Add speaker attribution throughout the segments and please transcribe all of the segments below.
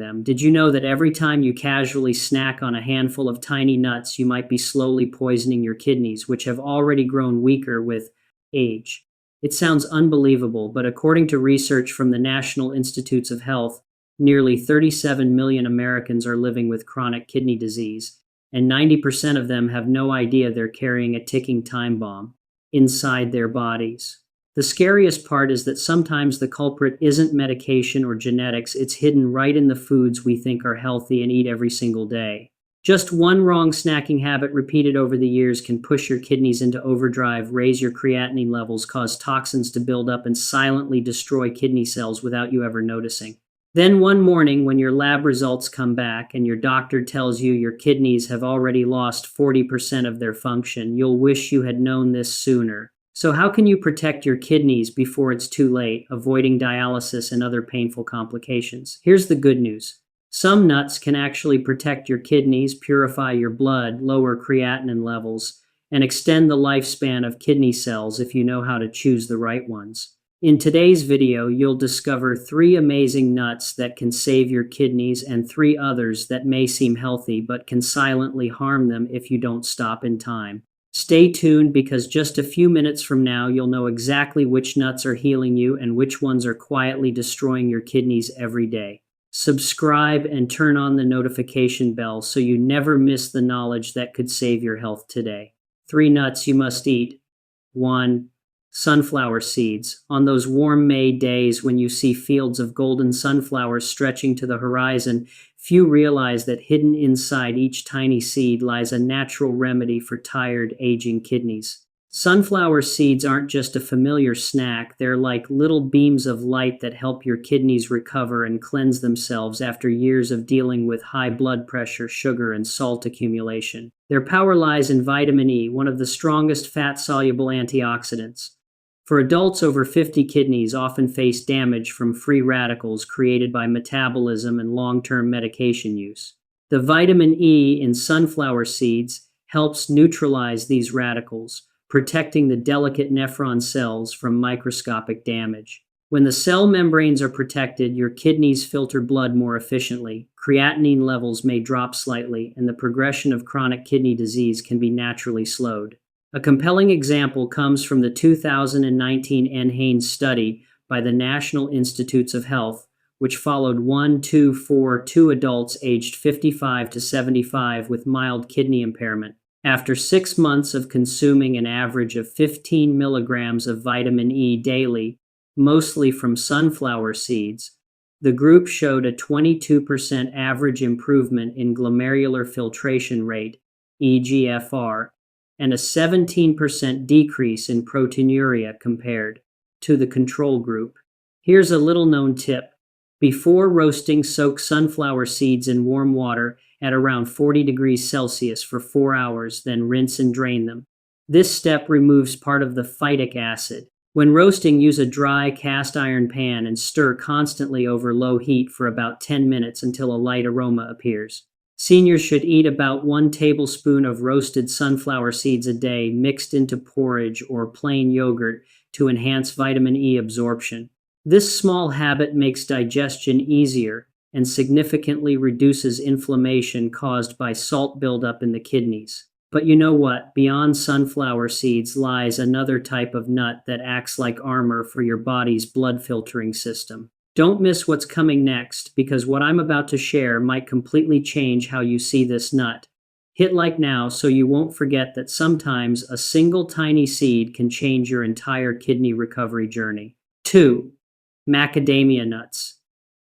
Speaker 1: them. Did you know that every time you casually snack on a handful of tiny nuts, you might be slowly poisoning your kidneys, which have already grown weaker with age? It sounds unbelievable, but according to research from the National Institutes of Health, nearly 37 million Americans are living with chronic kidney disease, and 90% of them have no idea they're carrying a ticking time bomb inside their bodies. The scariest part is that sometimes the culprit isn't medication or genetics, it's hidden right in the foods we think are healthy and eat every single day. Just one wrong snacking habit repeated over the years can push your kidneys into overdrive, raise your creatinine levels, cause toxins to build up, and silently destroy kidney cells without you ever noticing. Then one morning, when your lab results come back and your doctor tells you your kidneys have already lost 40% of their function, you'll wish you had known this sooner. So how can you protect your kidneys before it's too late, avoiding dialysis and other painful complications? Here's the good news. Some nuts can actually protect your kidneys, purify your blood, lower creatinine levels, and extend the lifespan of kidney cells if you know how to choose the right ones. In today's video, you'll discover 3 amazing nuts that can save your kidneys and 3 others that may seem healthy but can silently harm them if you don't stop in time. Stay tuned, because just a few minutes from now, you'll know exactly which nuts are healing you and which ones are quietly destroying your kidneys every day. Subscribe and turn on the notification bell so you never miss the knowledge that could save your health today. 3 nuts you must eat. 1. Sunflower seeds. On those warm May days when you see fields of golden sunflowers stretching to the horizon, few realize that hidden inside each tiny seed lies a natural remedy for tired, aging kidneys. Sunflower seeds aren't just a familiar snack, they're like little beams of light that help your kidneys recover and cleanse themselves after years of dealing with high blood pressure, sugar, and salt accumulation. Their power lies in vitamin E, one of the strongest fat-soluble antioxidants. For adults over 50, kidneys often face damage from free radicals created by metabolism and long-term medication use. The vitamin E in sunflower seeds helps neutralize these radicals, protecting the delicate nephron cells from microscopic damage. When the cell membranes are protected, your kidneys filter blood more efficiently, creatinine levels may drop slightly, and the progression of chronic kidney disease can be naturally slowed. A compelling example comes from the 2019 NHANES study by the National Institutes of Health, which followed 2 adults aged 55 to 75 with mild kidney impairment. After 6 months of consuming an average of 15 milligrams of vitamin E daily, mostly from sunflower seeds, the group showed a 22% average improvement in glomerular filtration rate, eGFR, and a 17% decrease in proteinuria compared to the control group. Here's a little-known tip. Before roasting, soak sunflower seeds in warm water at around 40 degrees Celsius for 4 hours, then rinse and drain them. This step removes part of the phytic acid. When roasting, use a dry cast iron pan and stir constantly over low heat for about 10 minutes until a light aroma appears. Seniors should eat about 1 tablespoon of roasted sunflower seeds a day, mixed into porridge or plain yogurt to enhance vitamin E absorption. This small habit makes digestion easier and significantly reduces inflammation caused by salt buildup in the kidneys. But you know what? Beyond sunflower seeds lies another type of nut that acts like armor for your body's blood filtering system. Don't miss what's coming next, because what I'm about to share might completely change how you see this nut. Hit like now so you won't forget that sometimes a single tiny seed can change your entire kidney recovery journey. 2. Macadamia nuts.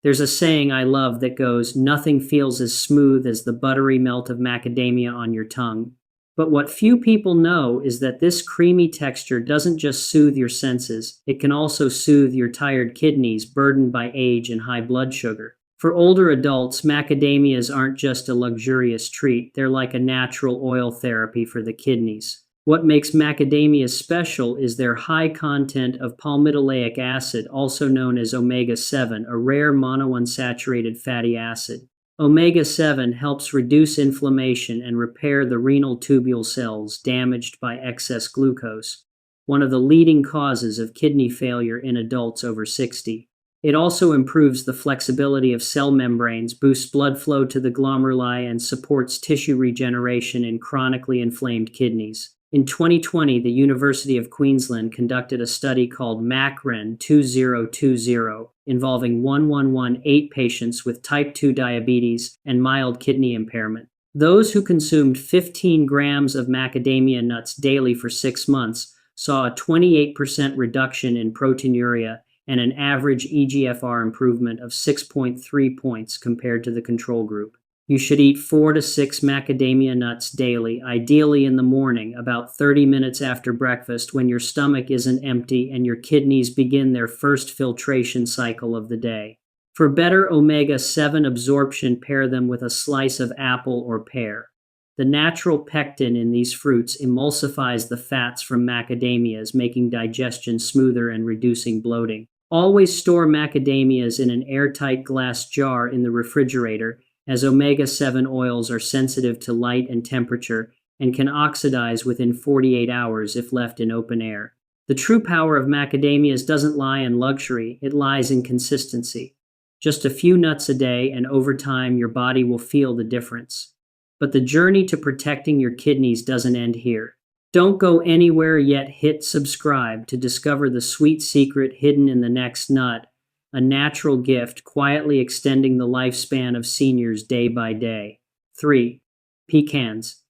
Speaker 1: There's a saying I love that goes, "Nothing feels as smooth as the buttery melt of macadamia on your tongue." But what few people know is that this creamy texture doesn't just soothe your senses, it can also soothe your tired kidneys burdened by age and high blood sugar. For older adults, macadamias aren't just a luxurious treat, they're like a natural oil therapy for the kidneys. What makes macadamias special is their high content of palmitoleic acid, also known as omega-7, a rare monounsaturated fatty acid. Omega-7 helps reduce inflammation and repair the renal tubule cells damaged by excess glucose, one of the leading causes of kidney failure in adults over 60. It also improves the flexibility of cell membranes, boosts blood flow to the glomeruli, and supports tissue regeneration in chronically inflamed kidneys. In 2020, the University of Queensland conducted a study called MACREN 2020 involving 1118 patients with type 2 diabetes and mild kidney impairment. Those who consumed 15 grams of macadamia nuts daily for 6 months saw a 28% reduction in proteinuria and an average eGFR improvement of 6.3 points compared to the control group. You should eat 4 to 6 macadamia nuts daily, ideally in the morning, about 30 minutes after breakfast when your stomach isn't empty and your kidneys begin their first filtration cycle of the day. For better omega-7 absorption, pair them with a slice of apple or pear. The natural pectin in these fruits emulsifies the fats from macadamias, making digestion smoother and reducing bloating. Always store macadamias in an airtight glass jar in the refrigerator, as omega-7 oils are sensitive to light and temperature and can oxidize within 48 hours if left in open air. The true power of macadamias doesn't lie in luxury, it lies in consistency. Just a few nuts a day, and over time your body will feel the difference. But the journey to protecting your kidneys doesn't end here. Don't go anywhere yet. Hit subscribe to discover the sweet secret hidden in the next nut, a natural gift quietly extending the lifespan of seniors day by day. 3. Pecans.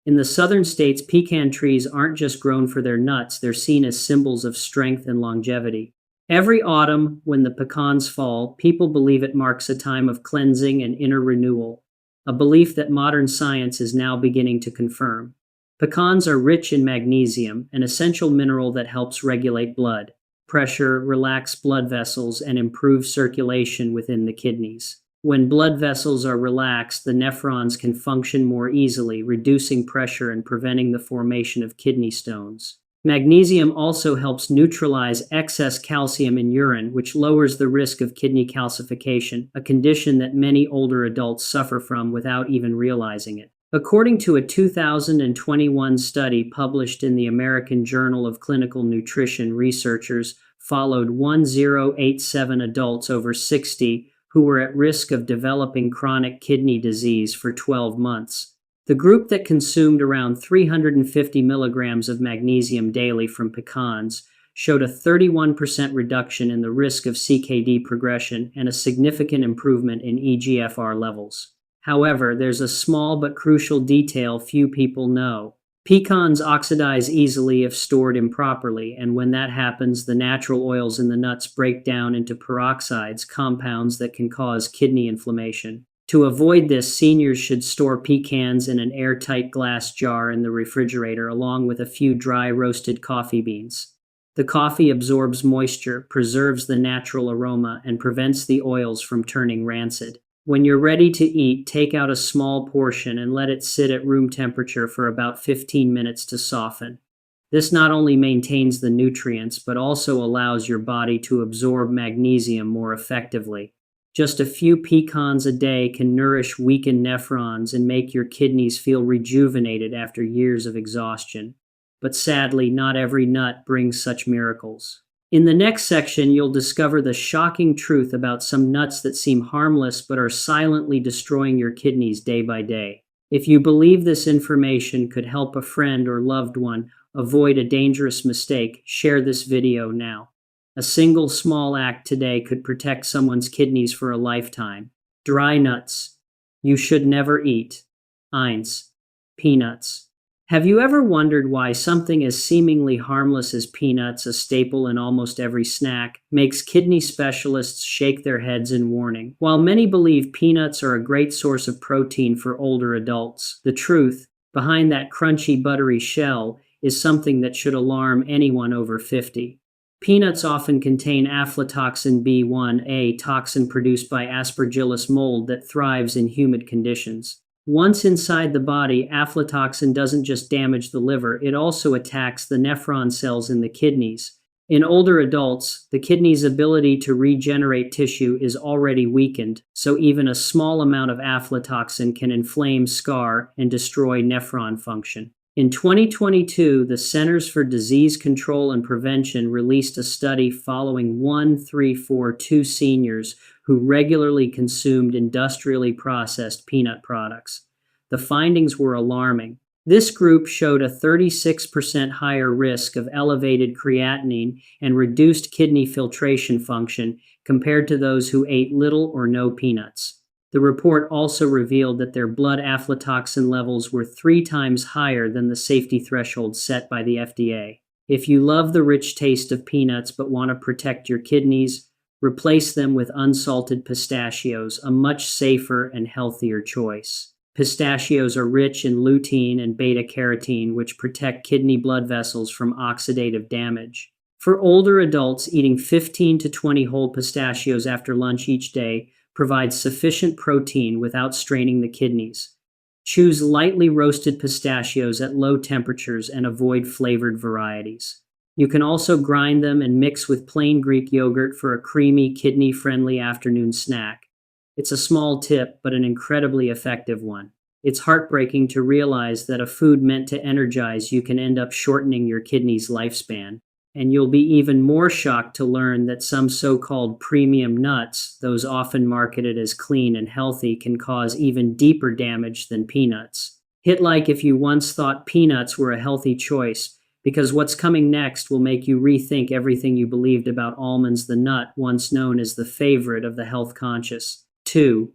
Speaker 1: In the southern states, pecan trees aren't just grown for their nuts, they're seen as symbols of strength and longevity. Every autumn, when the pecans fall, people believe it marks a time of cleansing and inner renewal, a belief that modern science is now beginning to confirm. Pecans are rich in magnesium, an essential mineral that helps regulate blood pressure, relax blood vessels, and improve circulation within the kidneys. When blood vessels are relaxed, the nephrons can function more easily, reducing pressure and preventing the formation of kidney stones. Magnesium also helps neutralize excess calcium in urine, which lowers the risk of kidney calcification, a condition that many older adults suffer from without even realizing it. According to a 2021 study published in the American Journal of Clinical Nutrition, researchers followed 1087 adults over 60 who were at risk of developing chronic kidney disease for 12 months. The group that consumed around 350 milligrams of magnesium daily from pecans showed a 31% reduction in the risk of CKD progression and a significant improvement in eGFR levels. However, there's a small but crucial detail few people know. Pecans oxidize easily if stored improperly, and when that happens, the natural oils in the nuts break down into peroxides, compounds that can cause kidney inflammation. To avoid this, seniors should store pecans in an airtight glass jar in the refrigerator along with a few dry roasted coffee beans. The coffee absorbs moisture, preserves the natural aroma, and prevents the oils from turning rancid. When you're ready to eat, take out a small portion and let it sit at room temperature for about 15 minutes to soften. This not only maintains the nutrients, but also allows your body to absorb magnesium more effectively. Just a few pecans a day can nourish weakened nephrons and make your kidneys feel rejuvenated after years of exhaustion. But sadly, not every nut brings such miracles. In the next section, you'll discover the shocking truth about some nuts that seem harmless but are silently destroying your kidneys day by day. If you believe this information could help a friend or loved one avoid a dangerous mistake, share this video now. A single small act today could protect someone's kidneys for a lifetime. Dry nuts. You should never eat. 1. Peanuts. Have you ever wondered why something as seemingly harmless as peanuts, a staple in almost every snack, makes kidney specialists shake their heads in warning? While many believe peanuts are a great source of protein for older adults, the truth behind that crunchy, buttery shell is something that should alarm anyone over 50. Peanuts often contain aflatoxin B1, a toxin produced by Aspergillus mold that thrives in humid conditions. Once inside the body, aflatoxin doesn't just damage the liver, it also attacks the nephron cells in the kidneys. In older adults, the kidney's ability to regenerate tissue is already weakened, so even a small amount of aflatoxin can inflame, scar, and destroy nephron function. In 2022, the Centers for Disease Control and Prevention released a study following 1342 seniors who regularly consumed industrially processed peanut products. The findings were alarming. This group showed a 36% higher risk of elevated creatinine and reduced kidney filtration function compared to those who ate little or no peanuts. The report also revealed that their blood aflatoxin levels were 3 times higher than the safety threshold set by the FDA. If you love the rich taste of peanuts but want to protect your kidneys, replace them with unsalted pistachios, a much safer and healthier choice. Pistachios are rich in lutein and beta-carotene, which protect kidney blood vessels from oxidative damage. For older adults, eating 15 to 20 whole pistachios after lunch each day provides sufficient protein without straining the kidneys. Choose lightly roasted pistachios at low temperatures and avoid flavored varieties. You can also grind them and mix with plain Greek yogurt for a creamy, kidney-friendly afternoon snack. It's a small tip, but an incredibly effective one. It's heartbreaking to realize that a food meant to energize you can end up shortening your kidney's lifespan. And you'll be even more shocked to learn that some so-called premium nuts, those often marketed as clean and healthy, can cause even deeper damage than peanuts. Hit like if you once thought peanuts were a healthy choice, because what's coming next will make you rethink everything you believed about almonds, the nut once known as the favorite of the health-conscious. 2.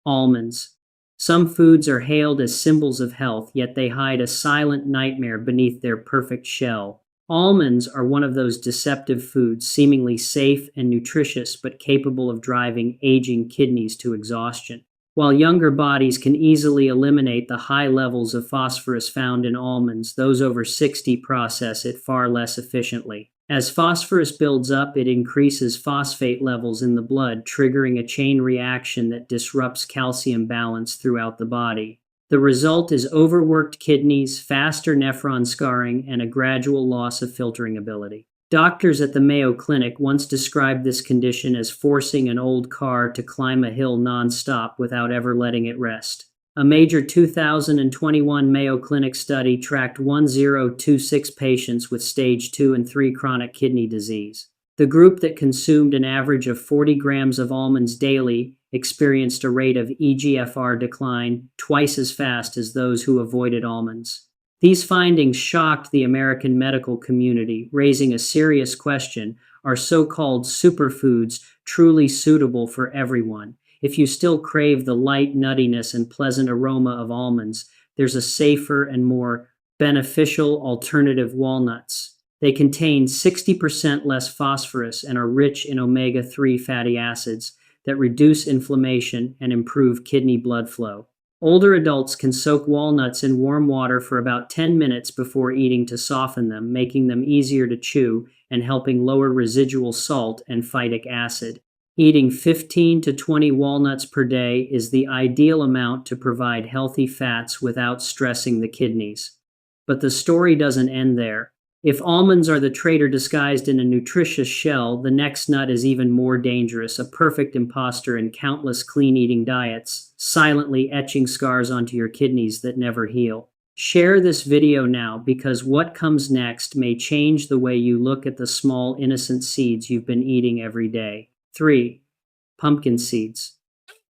Speaker 1: Almonds. Some foods are hailed as symbols of health, yet they hide a silent nightmare beneath their perfect shell. Almonds are one of those deceptive foods, seemingly safe and nutritious, but capable of driving aging kidneys to exhaustion. While younger bodies can easily eliminate the high levels of phosphorus found in almonds, those over 60 process it far less efficiently. As phosphorus builds up, it increases phosphate levels in the blood, triggering a chain reaction that disrupts calcium balance throughout the body. The result is overworked kidneys, faster nephron scarring, and a gradual loss of filtering ability. Doctors at the Mayo Clinic once described this condition as forcing an old car to climb a hill non-stop without ever letting it rest. A major 2021 Mayo Clinic study tracked 1026 patients with stage 2 and 3 chronic kidney disease. The group that consumed an average of 40 grams of almonds daily experienced a rate of eGFR decline twice as fast as those who avoided almonds. These findings shocked the American medical community, raising a serious question: are so-called superfoods truly suitable for everyone? If you still crave the light nuttiness and pleasant aroma of almonds, there's a safer and more beneficial alternative: walnuts. They contain 60% less phosphorus and are rich in omega-3 fatty acids that reduce inflammation and improve kidney blood flow. Older adults can soak walnuts in warm water for about 10 minutes before eating to soften them, making them easier to chew and helping lower residual salt and phytic acid. Eating 15 to 20 walnuts per day is the ideal amount to provide healthy fats without stressing the kidneys. But the story doesn't end there. If almonds are the traitor disguised in a nutritious shell, the next nut is even more dangerous, a perfect imposter in countless clean-eating diets, silently etching scars onto your kidneys that never heal. Share this video now, because what comes next may change the way you look at the small, innocent seeds you've been eating every day. 3. Pumpkin seeds.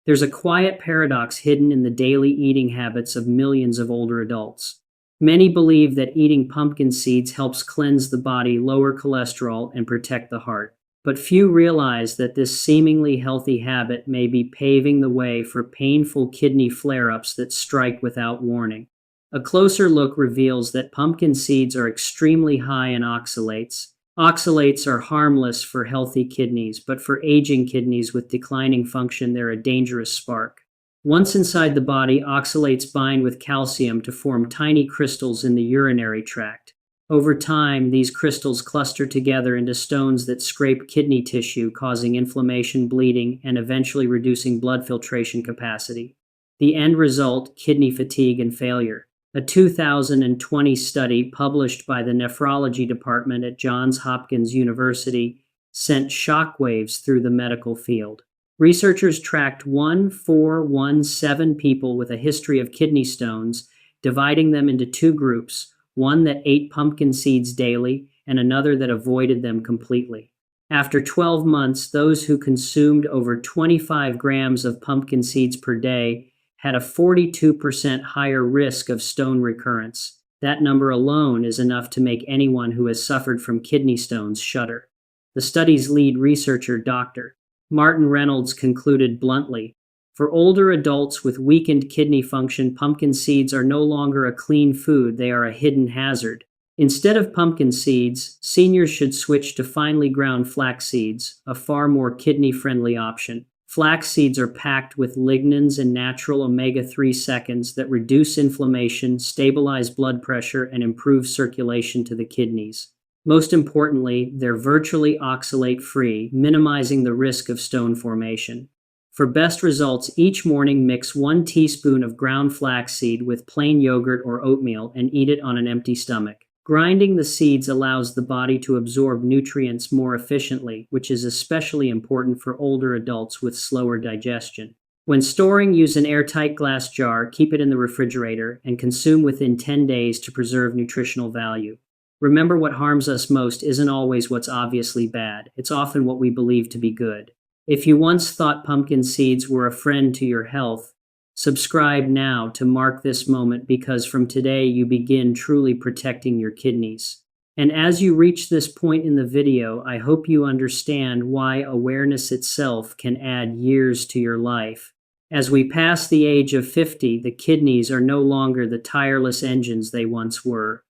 Speaker 1: There's a quiet paradox hidden in the daily eating habits of millions of older adults. Many believe that eating pumpkin seeds helps cleanse the body, lower cholesterol, and protect the heart. But few realize that this seemingly healthy habit may be paving the way for painful kidney flare-ups that strike without warning. A closer look reveals that pumpkin seeds are extremely high in oxalates. Oxalates are harmless for healthy kidneys, but for aging kidneys with declining function, they're a dangerous spark. Once inside the body, oxalates bind with calcium to form tiny crystals in the urinary tract. Over time, these crystals cluster together into stones that scrape kidney tissue, causing inflammation, bleeding, and eventually reducing blood filtration capacity. The end result: kidney fatigue and failure. A 2020 study published by the nephrology department at Johns Hopkins University sent shockwaves through the medical field. Researchers tracked 1417 people with a history of kidney stones dividing them into two groups, one that ate pumpkin seeds daily and another that avoided them completely. After 12 months, those who consumed over 25 grams of pumpkin seeds per day had a 42% higher risk of stone recurrence. That number alone is enough to make anyone who has suffered from kidney stones shudder. The study's lead researcher, Dr. Martin Reynolds, concluded bluntly, "For older adults with weakened kidney function, pumpkin seeds are no longer a clean food, they are a hidden hazard. Instead of pumpkin seeds, seniors should switch to finely ground flax seeds, a far more kidney-friendly option. Flax seeds are packed with lignans and natural omega-3 seconds that reduce inflammation, stabilize blood pressure, and improve circulation to the kidneys. Most importantly, they're virtually oxalate-free, minimizing the risk of stone formation. For best results, each morning mix 1 teaspoon of ground flaxseed with plain yogurt or oatmeal and eat it on an empty stomach. Grinding the seeds allows the body to absorb nutrients more efficiently, which is especially important for older adults with slower digestion. When storing, use an airtight glass jar, keep it in the refrigerator, and consume within 10 days to preserve nutritional value. Remember, what harms us most isn't always what's obviously bad. It's often what we believe to be good. If you once thought pumpkin seeds were a friend to your health, subscribe now to mark this moment, because from today you begin truly protecting your kidneys. And as you reach this point in the video, I hope you understand why awareness itself can add years to your life. As we pass the age of 50, the kidneys are no longer the tireless engines they once were.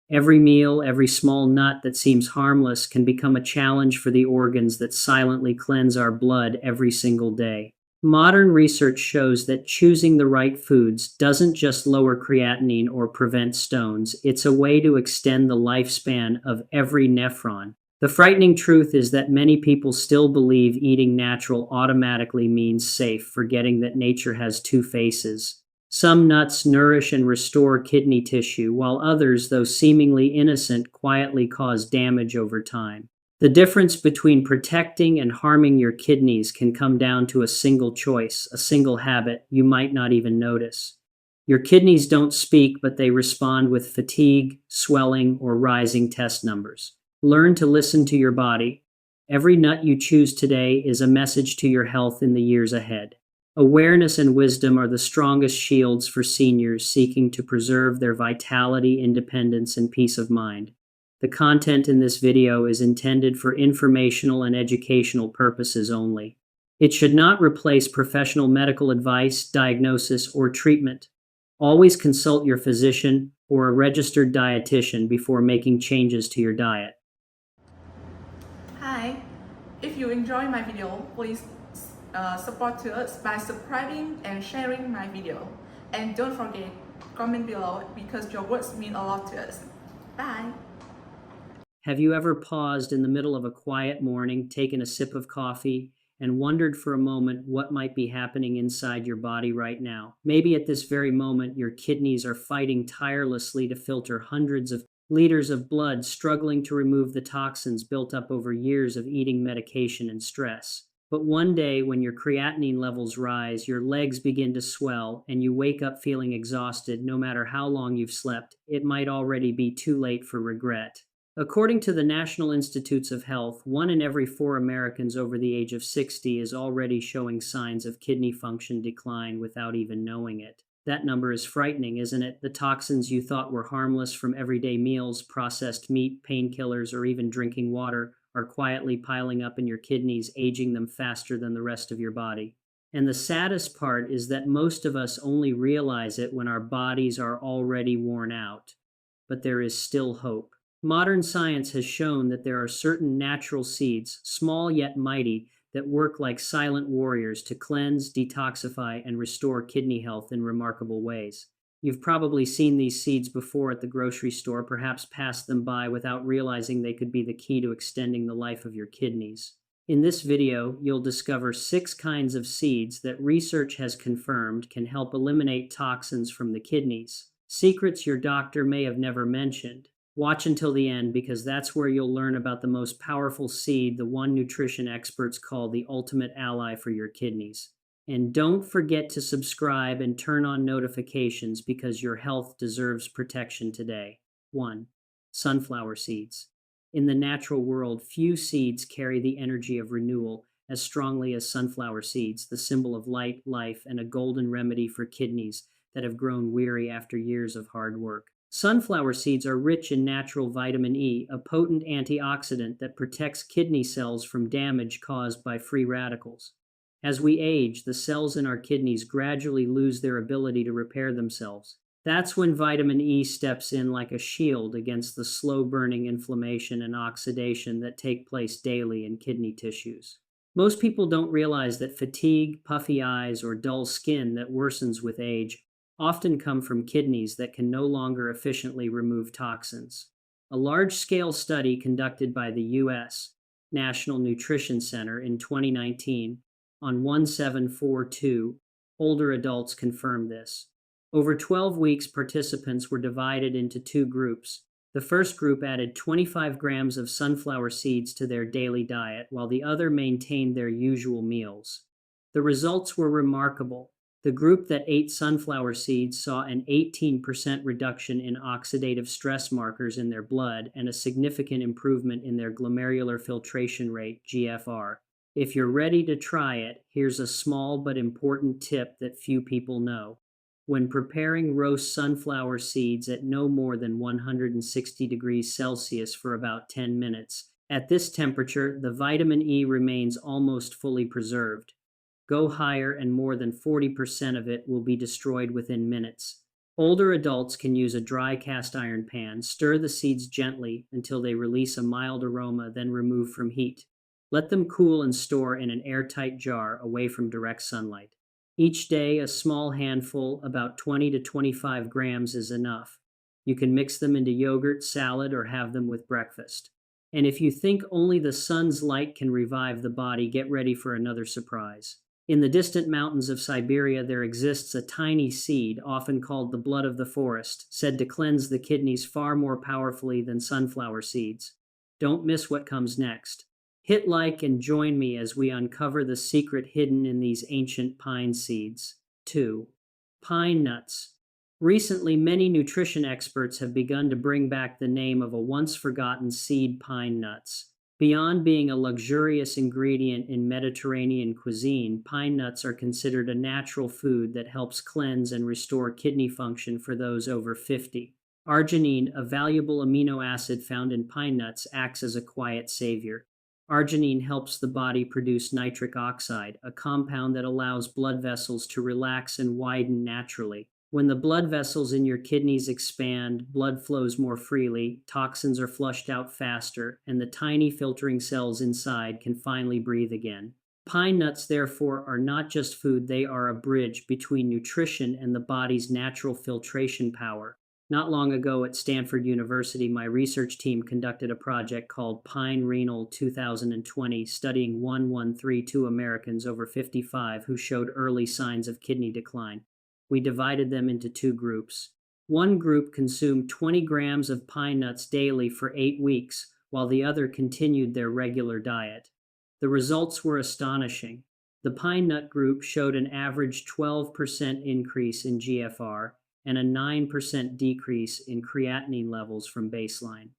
Speaker 1: Every meal, every small nut that seems harmless can become a challenge for the organs that silently cleanse our blood every single day. Modern research shows that choosing the right foods doesn't just lower creatinine or prevent stones, it's a way to extend the lifespan of every nephron. The frightening truth is that many people still believe eating natural automatically means safe, forgetting that nature has two faces. Some nuts nourish and restore kidney tissue, while others, though seemingly innocent, quietly cause damage over time. The difference between protecting and harming your kidneys can come down to a single choice, a single habit you might not even notice. Your kidneys don't speak, but they respond with fatigue, swelling, or rising test numbers. Learn to listen to your body. Every nut you choose today is a message to your health in the years ahead. Awareness and wisdom are the strongest shields for seniors seeking to preserve their vitality, independence, and peace of mind. The content in this video is intended for informational and educational purposes only. It should not replace professional medical advice, diagnosis, or treatment. Always consult your physician or a registered dietitian before making changes to your diet.
Speaker 2: Hi, if you enjoy my video, please support to us by subscribing and sharing my video. And don't forget, comment below because your words mean a lot to us. Bye.
Speaker 1: Have you ever paused in the middle of a quiet morning, taken a sip of coffee, and wondered for a moment what might be happening inside your body right now? Maybe at this very moment, your kidneys are fighting tirelessly to filter hundreds of liters of blood, struggling to remove the toxins built up over years of eating, medication, and stress. But one day, when your creatinine levels rise, your legs begin to swell, and you wake up feeling exhausted. No matter how long you've slept, it might already be too late for regret. According to the National Institutes of Health, 1 in every 4 Americans over the age of 60 is already showing signs of kidney function decline without even knowing it. That number is frightening, isn't it? The toxins you thought were harmless from everyday meals, processed meat, painkillers, or even drinking water are quietly piling up in your kidneys, aging them faster than the rest of your body. And the saddest part is that most of us only realize it when our bodies are already worn out. But there is still hope. Modern science has shown that there are certain natural seeds, small yet mighty, that work like silent warriors to cleanse, detoxify, and restore kidney health in remarkable ways. You've probably seen these seeds before at the grocery store, perhaps passed them by without realizing they could be the key to extending the life of your kidneys. In this video, you'll discover 6 kinds of seeds that research has confirmed can help eliminate toxins from the kidneys. Secrets your doctor may have never mentioned. Watch until the end, because that's where you'll learn about the most powerful seed, the one nutrition experts call the ultimate ally for your kidneys. And don't forget to subscribe and turn on notifications because your health deserves protection today. 1. Sunflower seeds. In the natural world, few seeds carry the energy of renewal as strongly as sunflower seeds, the symbol of light, life, and a golden remedy for kidneys that have grown weary after years of hard work. Sunflower seeds are rich in natural vitamin E, a potent antioxidant that protects kidney cells from damage caused by free radicals. As we age, the cells in our kidneys gradually lose their ability to repair themselves. That's when vitamin E steps in like a shield against the slow-burning inflammation and oxidation that take place daily in kidney tissues. Most people don't realize that fatigue, puffy eyes, or dull skin that worsens with age often come from kidneys that can no longer efficiently remove toxins. A large-scale study conducted by the U.S. National Nutrition Center in 2019 on 1742 older adults confirmed this. Over 12 weeks, participants were divided into two groups. The first group added 25 grams of sunflower seeds to their daily diet, while the other maintained their usual meals. The results were remarkable. The group that ate sunflower seeds saw an 18% reduction in oxidative stress markers in their blood and a significant improvement in their glomerular filtration rate, GFR. If you're ready to try it, here's a small but important tip that few people know. When preparing roast sunflower seeds at no more than 160 degrees Celsius for about 10 minutes, at this temperature, the vitamin E remains almost fully preserved. Go higher and more than 40% of it will be destroyed within minutes. Older adults can use a dry cast iron pan, stir the seeds gently until they release a mild aroma, then remove from heat. Let them cool and store in an airtight jar away from direct sunlight. Each day, a small handful, about 20 to 25 grams, is enough. You can mix them into yogurt, salad, or have them with breakfast. And if you think only the sun's light can revive the body, get ready for another surprise. In the distant mountains of Siberia, there exists a tiny seed, often called the blood of the forest, said to cleanse the kidneys far more powerfully than sunflower seeds. Don't miss what comes next. Hit like and join me as we uncover the secret hidden in these ancient pine seeds. 2. Pine nuts. Recently, many nutrition experts have begun to bring back the name of a once-forgotten seed, pine nuts. Beyond being a luxurious ingredient in Mediterranean cuisine, pine nuts are considered a natural food that helps cleanse and restore kidney function for those over 50. Arginine, a valuable amino acid found in pine nuts, acts as a quiet savior. Arginine helps the body produce nitric oxide, a compound that allows blood vessels to relax and widen naturally. When the blood vessels in your kidneys expand, blood flows more freely, toxins are flushed out faster, and the tiny filtering cells inside can finally breathe again. Pine nuts, therefore, are not just food, they are a bridge between nutrition and the body's natural filtration power. Not long ago at Stanford University, my research team conducted a project called Pine Renal 2020, studying 1132 Americans over 55 who showed early signs of kidney decline. We divided them into two groups. One group consumed 20 grams of pine nuts daily for 8 weeks, while the other continued their regular diet. The results were astonishing. The pine nut group showed an average 12% increase in GFR, and a 9% decrease in creatinine levels from baseline.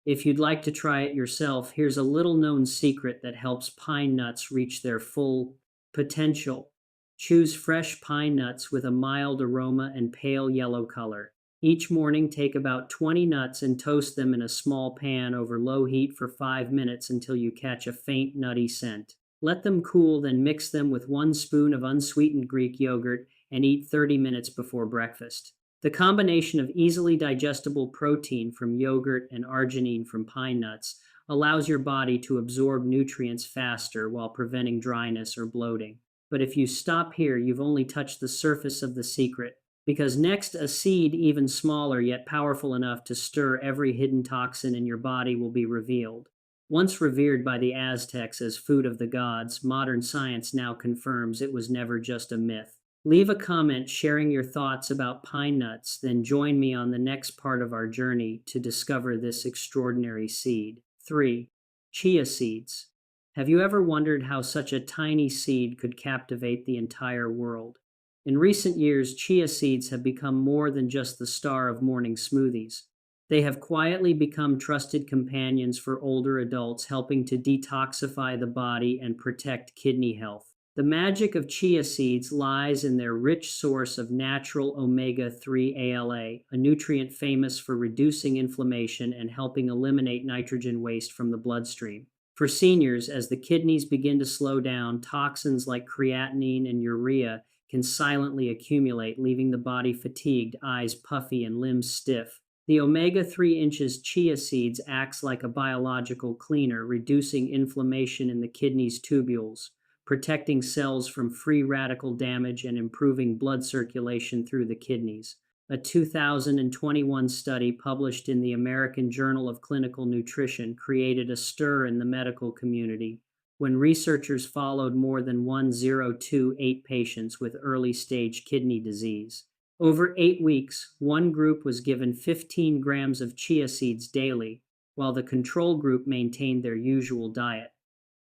Speaker 1: If you'd like to try it yourself, here's a little-known secret that helps pine nuts reach their full potential. Choose fresh pine nuts with a mild aroma and pale yellow color. Each morning, take about 20 nuts and toast them in a small pan over low heat for 5 minutes until you catch a faint nutty scent. Let them cool, then mix them with 1 spoon of unsweetened Greek yogurt and eat 30 minutes before breakfast. The combination of easily digestible protein from yogurt and arginine from pine nuts allows your body to absorb nutrients faster while preventing dryness or bloating. But if you stop here, you've only touched the surface of the secret, because next, a seed even smaller yet powerful enough to stir every hidden toxin in your body will be revealed. Once revered by the Aztecs as food of the gods, modern science now confirms it was never just a myth. Leave a comment sharing your thoughts about pine nuts, then join me on the next part of our journey to discover this extraordinary seed. 3. Chia seeds. Have you ever wondered how such a tiny seed could captivate the entire world? In recent years, chia seeds have become more than just the star of morning smoothies. They have quietly become trusted companions for older adults, helping to detoxify the body and protect kidney health. The magic of chia seeds lies in their rich source of natural omega-3 ALA, a nutrient famous for reducing inflammation and helping eliminate nitrogen waste from the bloodstream. For seniors, as the kidneys begin to slow down, toxins like creatinine and urea can silently accumulate, leaving the body fatigued, eyes puffy, and limbs stiff. The omega-3 inches chia seeds acts like a biological cleaner, reducing inflammation in the kidney's tubules, protecting cells from free radical damage and improving blood circulation through the kidneys. A 2021 study published in the American Journal of Clinical Nutrition created a stir in the medical community when researchers followed more than 1,028 patients with early-stage kidney disease. Over 8 weeks, one group was given 15 grams of chia seeds daily, while the control group maintained their usual diet.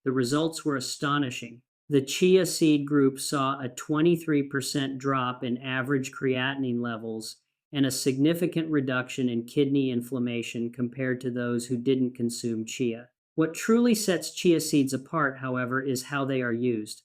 Speaker 1: The results were astonishing. The chia seed group saw a 23% drop in average creatinine levels and a significant reduction in kidney inflammation compared to those who didn't consume chia. What truly sets chia seeds apart, however, is how they are used.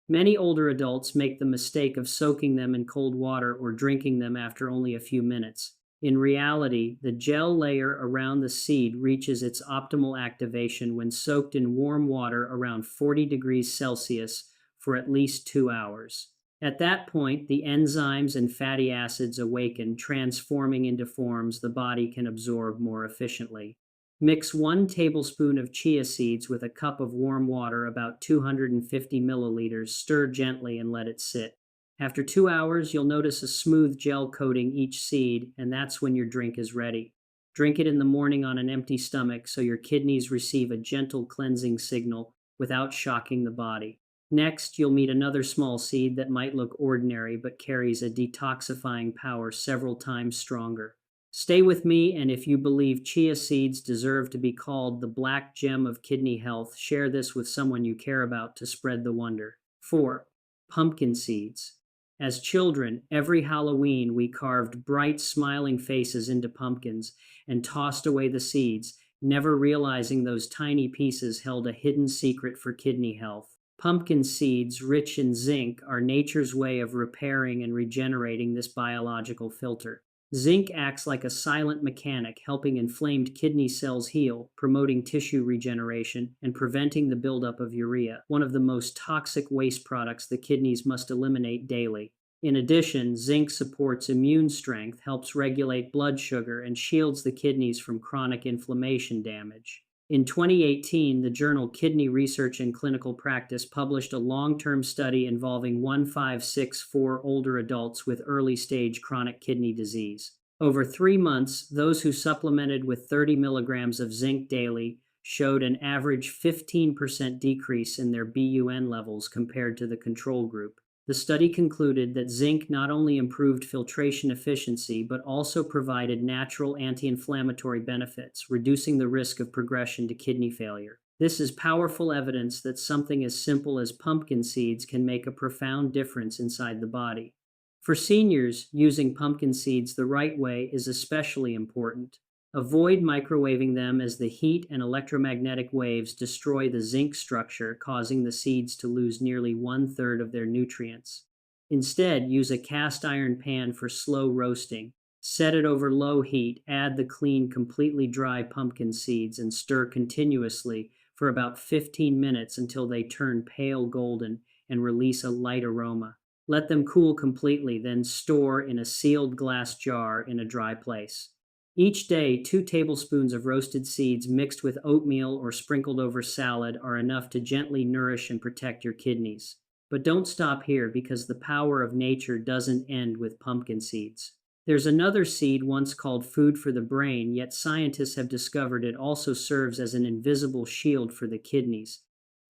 Speaker 1: Many older adults make the mistake of soaking them in cold water or drinking them after only a few minutes. In reality, the gel layer around the seed reaches its optimal activation when soaked in warm water around 40 degrees Celsius for at least 2 hours. At that point, the enzymes and fatty acids awaken, transforming into forms the body can absorb more efficiently. Mix 1 tablespoon of chia seeds with a cup of warm water, about 250 milliliters. Stir gently and let it sit. After 2 hours, you'll notice a smooth gel coating each seed, and that's when your drink is ready. Drink it in the morning on an empty stomach so your kidneys receive a gentle cleansing signal without shocking the body. Next, you'll meet another small seed that might look ordinary but carries a detoxifying power several times stronger. Stay with me, and if you believe chia seeds deserve to be called the black gem of kidney health, share this with someone you care about to spread the wonder. 4. Pumpkin seeds. As children, every Halloween we carved bright, smiling faces into pumpkins and tossed away the seeds, never realizing those tiny pieces held a hidden secret for kidney health. Pumpkin seeds, rich in zinc, are nature's way of repairing and regenerating this biological filter. Zinc acts like a silent mechanic, helping inflamed kidney cells heal, promoting tissue regeneration, and preventing the buildup of urea, one of the most toxic waste products the kidneys must eliminate daily. In addition, zinc supports immune strength, helps regulate blood sugar, and shields the kidneys from chronic inflammation damage. In 2018, the journal Kidney Research and Clinical Practice published a long-term study involving 1564 older adults with early-stage chronic kidney disease. Over 3 months, those who supplemented with 30 milligrams of zinc daily showed an average 15% decrease in their BUN levels compared to the control group. The study concluded that zinc not only improved filtration efficiency but also provided natural anti-inflammatory benefits, reducing the risk of progression to kidney failure. This is powerful evidence that something as simple as pumpkin seeds can make a profound difference inside the body. For seniors, using pumpkin seeds the right way is especially important. Avoid microwaving them, as the heat and electromagnetic waves destroy the zinc structure, causing the seeds to lose nearly 1/3 of their nutrients. Instead, use a cast iron pan for slow roasting. Set it over low heat, add the clean, completely dry pumpkin seeds, and stir continuously for about 15 minutes until they turn pale golden and release a light aroma. Let them cool completely, then store in a sealed glass jar in a dry place. Each day, 2 tablespoons of roasted seeds mixed with oatmeal or sprinkled over salad are enough to gently nourish and protect your kidneys. But don't stop here, because the power of nature doesn't end with pumpkin seeds. There's another seed once called food for the brain, yet scientists have discovered it also serves as an invisible shield for the kidneys.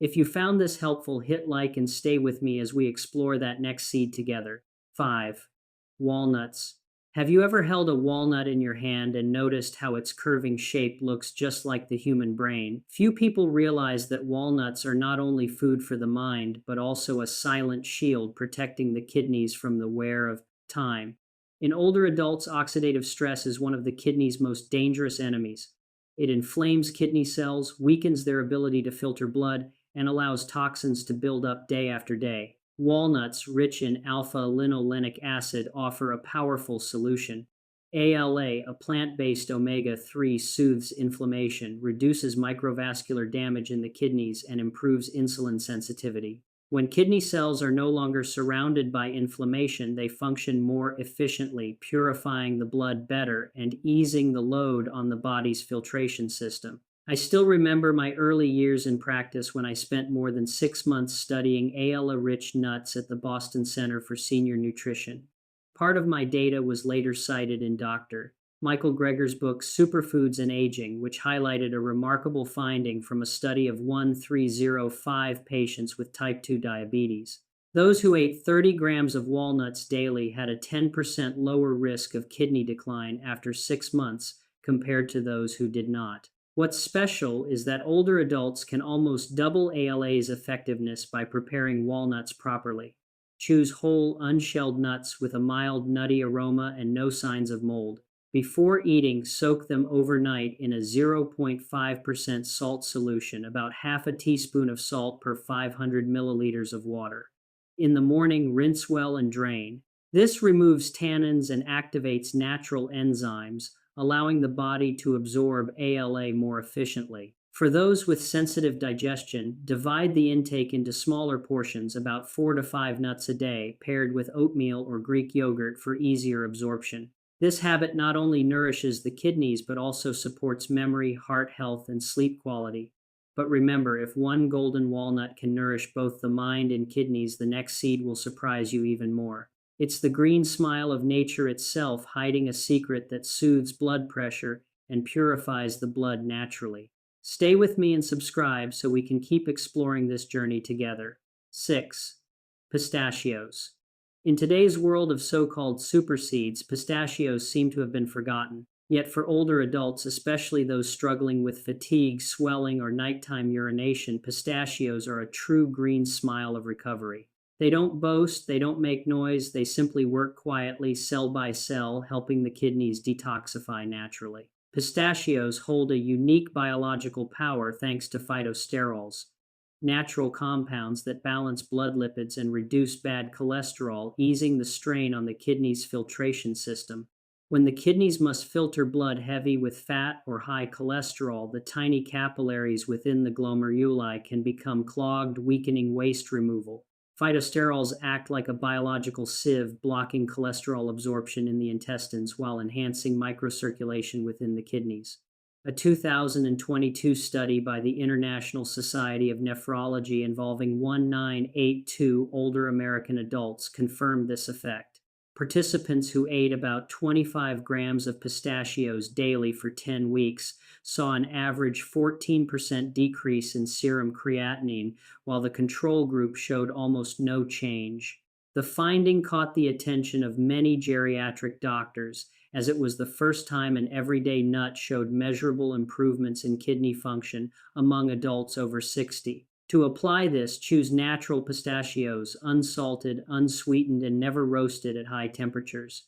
Speaker 1: If you found this helpful, hit like and stay with me as we explore that next seed together. 5. Walnuts. Have you ever held a walnut in your hand and noticed how its curving shape looks just like the human brain? Few people realize that walnuts are not only food for the mind, but also a silent shield protecting the kidneys from the wear of time. In older adults, oxidative stress is one of the kidney's most dangerous enemies. It inflames kidney cells, weakens their ability to filter blood, and allows toxins to build up day after day. Walnuts, rich in alpha-linolenic acid, offer a powerful solution. ALA, a plant-based omega-3, soothes inflammation, reduces microvascular damage in the kidneys, and improves insulin sensitivity. When kidney cells are no longer surrounded by inflammation, they function more efficiently, purifying the blood better and easing the load on the body's filtration system. I still remember my early years in practice when I spent more than 6 months studying ALA-rich nuts at the Boston Center for Senior Nutrition. Part of my data was later cited in Dr. Michael Greger's book Superfoods and Aging, which highlighted a remarkable finding from a study of 1305 patients with type 2 diabetes. Those who ate 30 grams of walnuts daily had a 10% lower risk of kidney decline after 6 months compared to those who did not. What's special is that older adults can almost double ALA's effectiveness by preparing walnuts properly. Choose whole, unshelled nuts with a mild nutty aroma and no signs of mold. Before eating, soak them overnight in a 0.5% salt solution, about half a teaspoon of salt per 500 milliliters of water. In the morning, rinse well and drain. This removes tannins and activates natural enzymes, allowing the body to absorb ALA more efficiently. For those with sensitive digestion, divide the intake into smaller portions, about 4 to 5 nuts a day, paired with oatmeal or Greek yogurt for easier absorption. This habit not only nourishes the kidneys, but also supports memory, heart health, and sleep quality. But remember, if one golden walnut can nourish both the mind and kidneys, the next seed will surprise you even more. It's the green smile of nature itself, hiding a secret that soothes blood pressure and purifies the blood naturally. Stay with me and subscribe so we can keep exploring this journey together. 6. Pistachios. In today's world of so-called super seeds, pistachios seem to have been forgotten. Yet for older adults, especially those struggling with fatigue, swelling, or nighttime urination, pistachios are a true green smile of recovery. They don't boast, they don't make noise, they simply work quietly, cell by cell, helping the kidneys detoxify naturally. Pistachios hold a unique biological power thanks to phytosterols, natural compounds that balance blood lipids and reduce bad cholesterol, easing the strain on the kidney's filtration system. When the kidneys must filter blood heavy with fat or high cholesterol, the tiny capillaries within the glomeruli can become clogged, weakening waste removal. Phytosterols act like a biological sieve, blocking cholesterol absorption in the intestines while enhancing microcirculation within the kidneys. A 2022 study by the International Society of Nephrology involving 1982 older American adults confirmed this effect. Participants who ate about 25 grams of pistachios daily for 10 weeks saw an average 14% decrease in serum creatinine, while the control group showed almost no change. The finding caught the attention of many geriatric doctors, as it was the first time an everyday nut showed measurable improvements in kidney function among adults over 60. To apply this, choose natural pistachios, unsalted, unsweetened, and never roasted at high temperatures.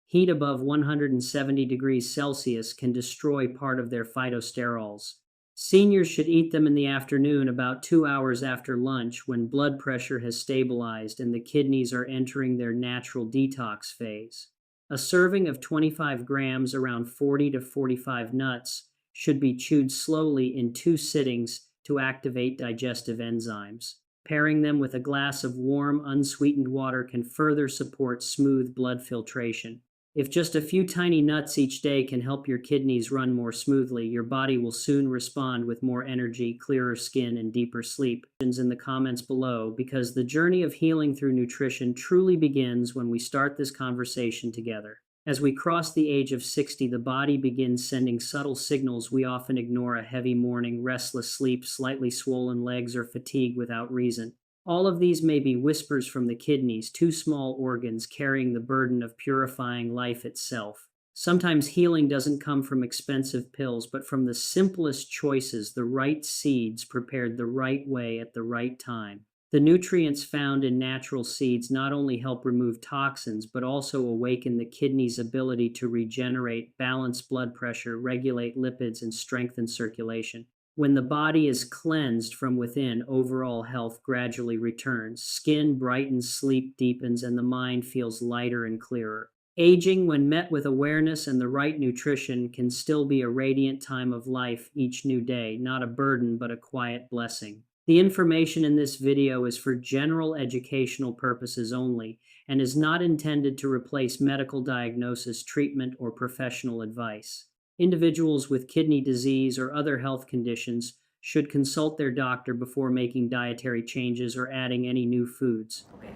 Speaker 1: Heat above 170 degrees Celsius can destroy part of their phytosterols. Seniors should eat them in the afternoon, about 2 hours after lunch, when blood pressure has stabilized and the kidneys are entering their natural detox phase. A serving of 25 grams, around 40 to 45 nuts, should be chewed slowly in 2 sittings to activate digestive enzymes. Pairing them with a glass of warm, unsweetened water can further support smooth blood filtration. If just a few tiny nuts each day can help your kidneys run more smoothly, your body will soon respond with more energy, clearer skin, and deeper sleep. In the comments below, because the journey of healing through nutrition truly begins when we start this conversation together. As we cross the age of 60, the body begins sending subtle signals we often ignore: a heavy morning, restless sleep, slightly swollen legs, or fatigue without reason. All of these may be whispers from the kidneys, two small organs carrying the burden of purifying life itself. Sometimes healing doesn't come from expensive pills, but from the simplest choices, the right seeds prepared the right way at the right time. The nutrients found in natural seeds not only help remove toxins, but also awaken the kidney's ability to regenerate, balance blood pressure, regulate lipids, and strengthen circulation. When the body is cleansed from within, overall health gradually returns. Skin brightens, sleep deepens, and the mind feels lighter and clearer. Aging, when met with awareness and the right nutrition, can still be a radiant time of life each new day, not a burden but a quiet blessing. The information in this video is for general educational purposes only and is not intended to replace medical diagnosis, treatment, or professional advice. Individuals with kidney disease or other health conditions should consult their doctor before making dietary changes or adding any new foods.
Speaker 2: Okay.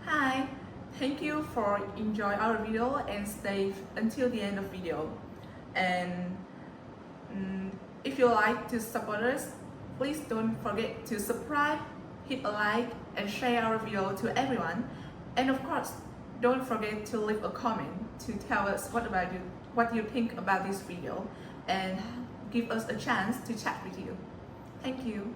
Speaker 2: Hi, thank you for enjoy our video and stay until the end of video. And if you like to support us, please don't forget to subscribe, hit a like, and share our video to everyone. And of course, don't forget to leave a comment to tell us what you think about this video and give us a chance to chat with you. Thank you.